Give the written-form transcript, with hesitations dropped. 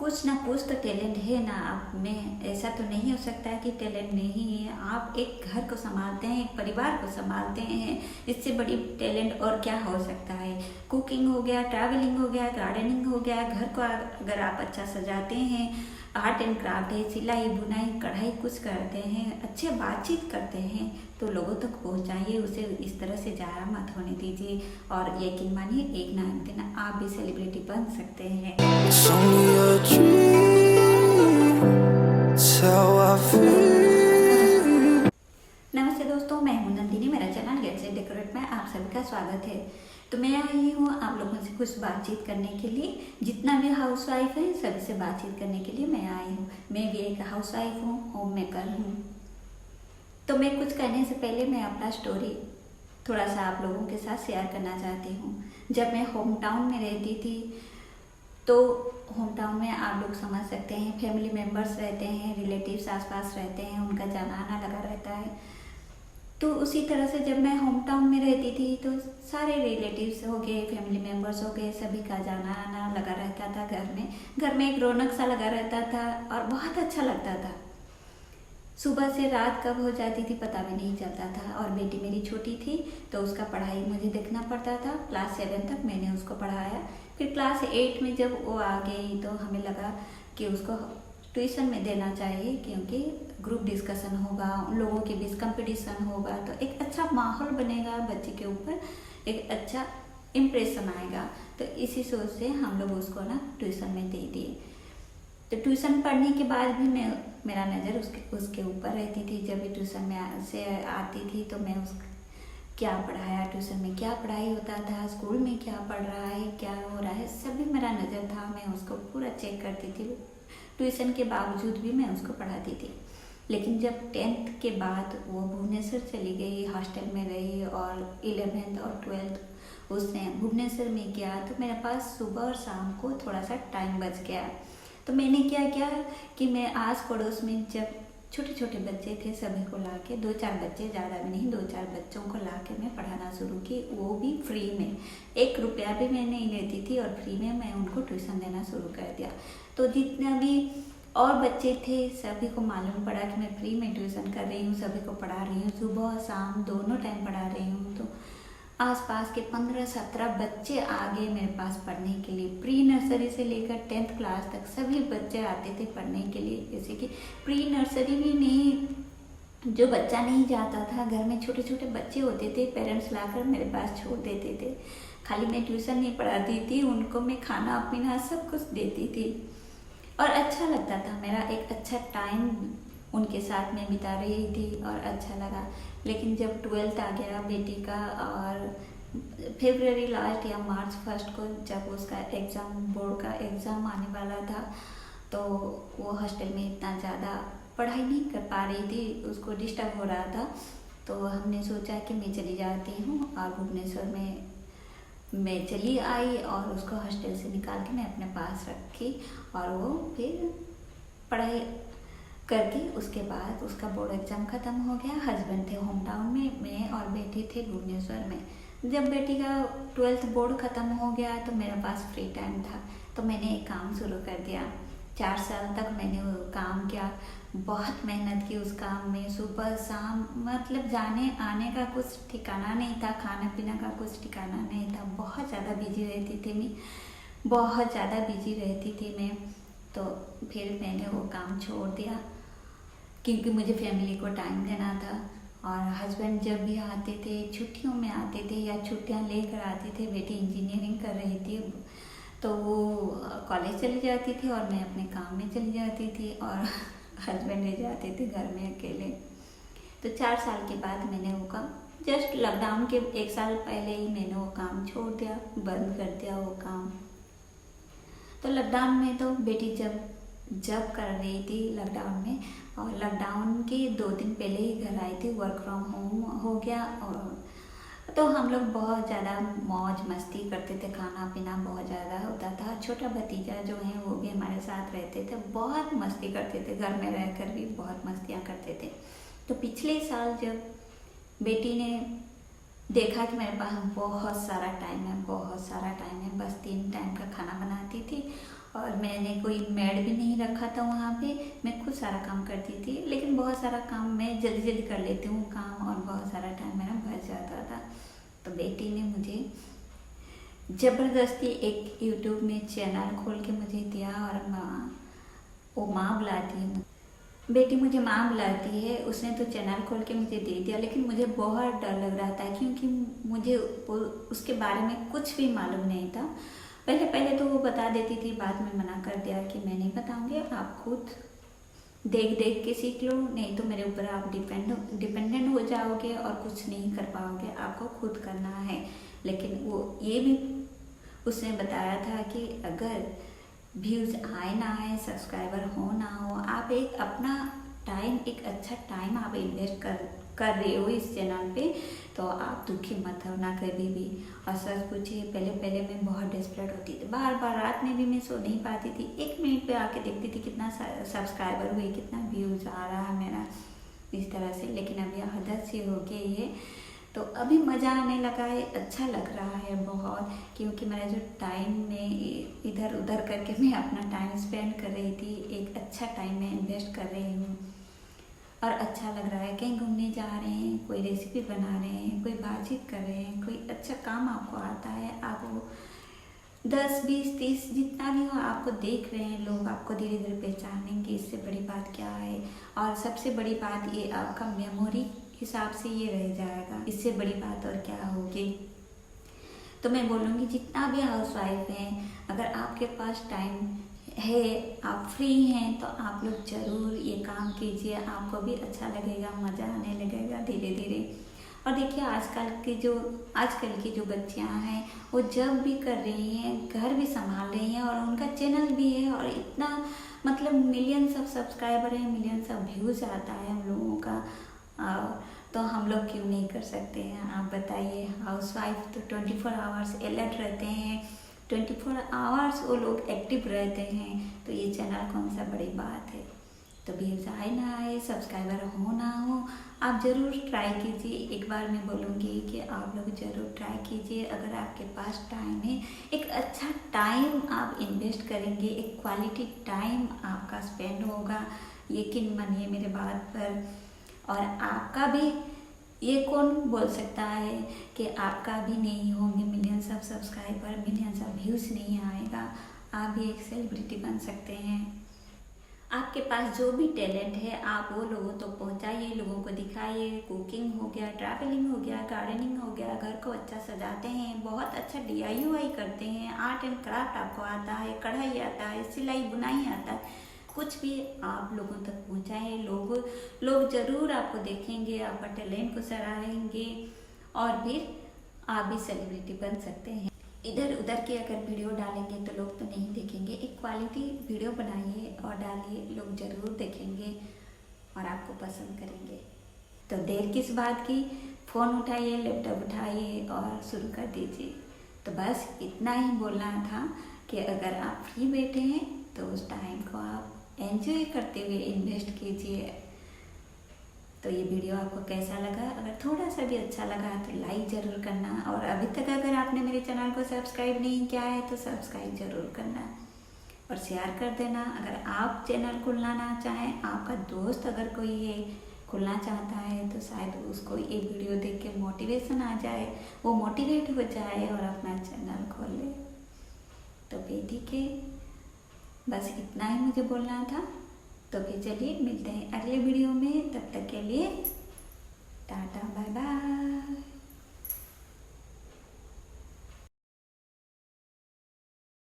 कुछ ना कुछ तो टैलेंट है ना आप में। ऐसा तो नहीं हो सकता है कि टैलेंट नहीं है। आप एक घर को संभालते हैं, एक परिवार को संभालते हैं, इससे बड़ी टैलेंट और क्या हो सकता है। कुकिंग हो गया, ट्रैवलिंग हो गया, गार्डनिंग हो गया, घर को अगर आप अच्छा सजाते हैं, आर्ट एंड क्राफ्ट है, सिलाई बुनाई कढ़ाई कुछ करते हैं, अच्छे बातचीत करते हैं तो लोगों तक पहुंचाइए, उसे इस तरह से ज़ाया मत होने दीजिए। और यकीन मानिए एक ना एक दिन आप भी सेलिब्रिटी बन सकते हैं। It's only a dream, it's how I feel. नमस्ते दोस्तों, मैं हूं नंदिनी। मेरा चैनल गेट से डेकोरेट में आप सभी का स्वागत है। तो मैं आई हूँ आप लोगों से कुछ बातचीत करने के लिए। जितना भी हाउस वाइफ है सभी से बातचीत करने के लिए मैं आई हूँ। मैं भी एक हाउस वाइफ हूँ, होम मेकर हूँ। तो मैं कुछ कहने से पहले मैं अपना स्टोरी थोड़ा सा आप लोगों के साथ शेयर करना चाहती हूँ। जब मैं होम टाउन में रहती थी तो होम टाउन में आप लोग समझ सकते हैं, फैमिली मेम्बर्स रहते हैं, रिलेटिव्स आसपास रहते हैं, उनका जाना आना लगा रहता है। तो उसी तरह से जब मैं होम टाउन में रहती थी तो सारे रिलेटिव्स हो गए, फैमिली मेम्बर्स हो गए, सभी का जाना आना लगा रहता था। घर में एक रौनक सा लगा रहता था और बहुत अच्छा लगता था। सुबह से रात कब हो जाती थी पता भी नहीं चलता था। और बेटी मेरी छोटी थी तो उसका पढ़ाई मुझे देखना पड़ता था। क्लास 7 तक मैंने उसको पढ़ाया। फिर क्लास 8 में जब वो आ गई तो हमें लगा कि उसको ट्यूशन में देना चाहिए, क्योंकि ग्रुप डिस्कशन होगा, उन लोगों के बीच कंपटीशन होगा तो एक अच्छा माहौल बनेगा, बच्चे के ऊपर एक अच्छा इम्प्रेशन आएगा। तो इसी सोच से हम लोग उसको ना ट्यूशन में दे दिए। तो ट्यूशन पढ़ने के बाद भी मेरा नज़र उसके ऊपर रहती थी। जब भी ट्यूशन में से आती थी तो मैं क्या पढ़ाया, ट्यूशन में क्या पढ़ाई होता था, स्कूल में क्या पढ़ रहा है, क्या हो रहा है, सभी मेरा नज़र था। मैं उसको पूरा चेक करती थी। ट्यूशन के बावजूद भी मैं उसको पढ़ाती थी। लेकिन जब 10th के बाद वो भुवनेश्वर चली गई, हॉस्टल में रही और 11th और 12th उसने भुवनेश्वर में किया, तो मेरे पास सुबह और शाम को थोड़ा सा टाइम बच गया। तो मैंने क्या किया कि मैं आस पड़ोस में जब छोटे छोटे बच्चे थे सभी को ला के, 2-4 बच्चे, ज़्यादा भी नहीं, 2-4 बच्चों को ला के मैं पढ़ाना शुरू की, वो भी फ्री में। 1 रुपया भी मैं नहीं लेती थी और फ्री में मैं उनको ट्यूशन देना शुरू कर दिया। तो जितना भी और बच्चे थे सभी को मालूम पड़ा कि मैं फ्री में ट्यूशन कर रही हूँ, सभी को पढ़ा रही हूँ, सुबह और शाम दोनों टाइम पढ़ा रही हूँ। तो आसपास के 15-17 बच्चे आ गए मेरे पास पढ़ने के लिए। प्री नर्सरी से लेकर 10th क्लास तक सभी बच्चे आते थे पढ़ने के लिए। जैसे कि प्री नर्सरी भी नहीं, जो बच्चा नहीं जाता था, घर में छोटे छोटे बच्चे होते थे, पेरेंट्स लाकर मेरे पास छोड़ देते थे। खाली मैं ट्यूशन नहीं पढ़ाती थी, उनको मैं खाना पीना सब कुछ देती थी और अच्छा लगता था। मेरा एक अच्छा टाइम उनके साथ में बिता रही थी और अच्छा लगा। लेकिन जब 12th आ गया बेटी का और फरवरी लास्ट या मार्च फर्स्ट को जब उसका एग्ज़ाम, बोर्ड का एग्ज़ाम आने वाला था, तो वो हॉस्टल में इतना ज़्यादा पढ़ाई नहीं कर पा रही थी, उसको डिस्टर्ब हो रहा था। तो हमने सोचा कि मैं चली जाती हूँ और भुवनेश्वर में मैं चली आई और उसको हॉस्टल से निकाल के मैं अपने पास रखी और वो फिर पढ़ाई करके उसके बाद उसका बोर्ड एग्ज़ाम ख़त्म हो गया। हस्बैंड थे होम टाउन में, मैं और बेटी थे भुवनेश्वर में। जब बेटी का 12th बोर्ड ख़त्म हो गया तो मेरे पास फ्री टाइम था, तो मैंने एक काम शुरू कर दिया। 4 साल तक मैंने वो काम किया, बहुत मेहनत की उस काम में, सुबह शाम, मतलब जाने आने का कुछ ठिकाना नहीं था, खाना पीना का कुछ ठिकाना नहीं था। बहुत ज़्यादा बिजी रहती थी मैं, बहुत ज़्यादा बिजी रहती थी मैं। तो फिर मैंने वो काम छोड़ दिया क्योंकि मुझे फैमिली को टाइम देना था। और हस्बैंड जब भी आते थे, छुट्टियों में आते थे या छुट्टियां लेकर आते थे, बेटी इंजीनियरिंग कर रही थी तो वो कॉलेज चली जाती थी और मैं अपने काम में चली जाती थी और हस्बैंड रह जाते थे घर में अकेले। तो 4 साल के बाद मैंने वो काम, जस्ट लॉकडाउन के 1 साल पहले ही मैंने वो काम छोड़ दिया, बंद कर दिया वो काम। तो लॉकडाउन में तो बेटी जब कर रही थी लॉकडाउन में, और लॉकडाउन के 2 दिन पहले ही घर आई थी, वर्क फ्रॉम होम हो गया। और तो हम लोग बहुत ज़्यादा मौज मस्ती करते थे, खाना पीना बहुत ज़्यादा होता था। छोटा भतीजा जो है वो भी हमारे साथ रहते थे, बहुत मस्ती करते थे, घर में रहकर भी बहुत मस्तियाँ करते थे। तो पिछले साल जब बेटी ने देखा कि मेरे पास बहुत सारा टाइम है, बहुत सारा टाइम है, बस 3 टाइम का खाना बनाती थी और मैंने कोई मेड भी नहीं रखा था वहाँ पे, मैं खुद सारा काम करती थी। लेकिन बहुत सारा काम मैं जल्दी जल्दी कर लेती हूँ काम, और बहुत सारा टाइम मेरा बच जाता था। तो बेटी ने मुझे ज़बरदस्ती एक यूट्यूब में चैनल खोल के मुझे दिया, और माँ बुलाती है, बेटी मुझे माँ बुलाती है। उसने तो चैनल खोल के मुझे दे दिया, लेकिन मुझे बहुत डर लग रहा था क्योंकि मुझे उसके बारे में कुछ भी मालूम नहीं था। पहले तो वो बता देती थी, बाद में मना कर दिया कि मैं नहीं बताऊंगी, आप खुद देख देख के सीख लो, नहीं तो मेरे ऊपर आप डिपेंडेंट हो जाओगे और कुछ नहीं कर पाओगे, आपको खुद करना है। लेकिन वो ये भी उसने बताया था कि अगर व्यूज़ आए ना आए, सब्सक्राइबर हो ना हो, आप एक अपना टाइम, एक अच्छा टाइम आप इन्वेस्ट कर रहे हो इस चैनल पे, तो आप दुखी मत होना कभी भी। और सच पूछिए, पहले मैं बहुत डेस्परेट होती थी, बार रात में भी मैं सो नहीं पाती थी, 1 मिनट पे आके देखती थी कितना सब्सक्राइबर हुए, कितना व्यूज़ आ रहा है मेरा, इस तरह से। लेकिन अभी आदत से हो गई है, तो अभी मज़ा आने लगा है, अच्छा लग रहा है बहुत, क्योंकि मेरा जो टाइम में इधर उधर करके मैं अपना टाइम स्पेंड कर रही थी, एक अच्छा टाइम में इन्वेस्ट कर रही हूँ और अच्छा लग रहा है। कहीं घूमने जा रहे हैं, कोई रेसिपी बना रहे हैं, कोई बातचीत कर रहे हैं, कोई अच्छा काम आपको आता है, आप वो 10, 20, 30 जितना भी हो आपको देख रहे हैं लोग, आपको धीरे धीरे पहचानेंगे, इससे बड़ी बात क्या है। और सबसे बड़ी बात ये, आपका मेमोरी हिसाब से ये रह जाएगा, इससे बड़ी बात और क्या होगी। तो मैं बोलूँगी जितना भी हाउसवाइफ हैं, अगर आपके पास टाइम है, आप फ्री हैं, तो आप लोग ज़रूर ये काम कीजिए, आपको भी अच्छा लगेगा, मज़ा आने लगेगा धीरे धीरे। और देखिए आजकल की जो बच्चियां हैं, वो जब भी कर रही हैं, घर भी संभाल रही हैं, और उनका चैनल भी है, और इतना मतलब मिलियंस ऑफ सब्सक्राइबर है, मिलियंस ऑफ व्यूज़ आता है हम लोगों का। तो हम लोग क्यों नहीं कर सकते हैं, आप बताइए। हाउसवाइफ तो 24 आवर्स अलर्ट रहते हैं, 24 आवर्स वो लोग एक्टिव रहते हैं, तो ये चैनल कौन सा बड़ी बात है। तो व्यूज़ आए ना आए, सब्सक्राइबर हो ना हो, आप ज़रूर ट्राई कीजिए। एक बार मैं बोलूँगी कि आप लोग ज़रूर ट्राई कीजिए, अगर आपके पास टाइम है, एक अच्छा टाइम आप इन्वेस्ट करेंगे, एक क्वालिटी टाइम आपका स्पेंड होगा, यकीन मानिए मेरे बात पर। और आपका भी, ये कौन बोल सकता है कि आपका भी नहीं होंगे millions of subscriber, millions of views नहीं आएगा, आप भी एक सेलिब्रिटी बन सकते हैं। आपके पास जो भी टैलेंट है, आप वो लोगों तक पहुंचाइए, लोगों को दिखाइए। कुकिंग हो गया, ट्रैवलिंग हो गया, गार्डनिंग हो गया, घर को अच्छा सजाते हैं, बहुत अच्छा DIY करते हैं, आर्ट एंड क्राफ्ट आपको आता है, कढ़ाई आता है, सिलाई बुनाई आता है, कुछ भी आप लोगों तक पहुंचाएं। लोग ज़रूर आपको देखेंगे, आपका टैलेंट को सराहेंगे, और फिर आप भी सेलिब्रिटी बन सकते हैं। इधर उधर के अगर वीडियो डालेंगे तो लोग तो नहीं देखेंगे, एक क्वालिटी वीडियो बनाइए और डालिए, लोग ज़रूर देखेंगे और आपको पसंद करेंगे। तो देर किस बात की, फ़ोन उठाइए, लैपटॉप उठाइए और शुरू कर दीजिए। तो बस इतना ही बोलना था कि अगर आप फ्री बैठे हैं तो उस टाइम को आप एंजॉय करते हुए इन्वेस्ट कीजिए। तो ये वीडियो आपको कैसा लगा, अगर थोड़ा सा भी अच्छा लगा तो लाइक ज़रूर करना, और अभी तक अगर आपने मेरे चैनल को सब्सक्राइब नहीं किया है तो सब्सक्राइब ज़रूर करना और शेयर कर देना। अगर आप चैनल खुलवाना चाहें, आपका दोस्त अगर कोई है खुलना चाहता है, तो शायद उसको ये वीडियो देख के मोटिवेशन आ जाए, वो मोटिवेट हो जाए और अपना चैनल खोले। तो बेटी के बस इतना ही मुझे बोलना था। तो फिर चलिए मिलते हैं अगले वीडियो में, तब तक के लिए